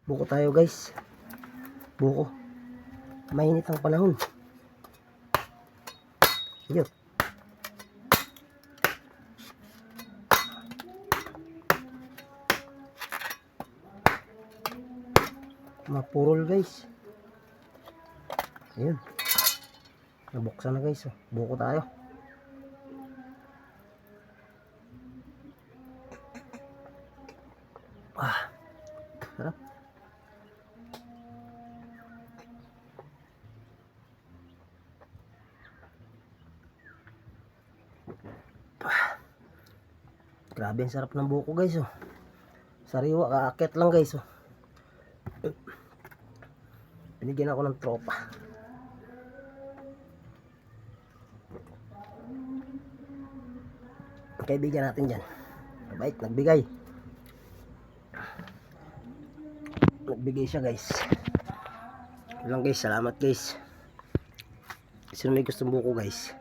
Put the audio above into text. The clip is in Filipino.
Buko tayo guys. Buko. Mainit ang panahon. Yun. Mapurol guys. Ayun. Nabuksan na guys. Buko tayo. Sarap. Grabe ang sarap ng buko guys. Sariwa, kaakit lang guys. Binigyan ako ng tropa. Kaibigan natin dyan. Mabait, nagbigay. Nagbigay siya guys. Lang guys, salamat guys. Sino may gustong buko guys?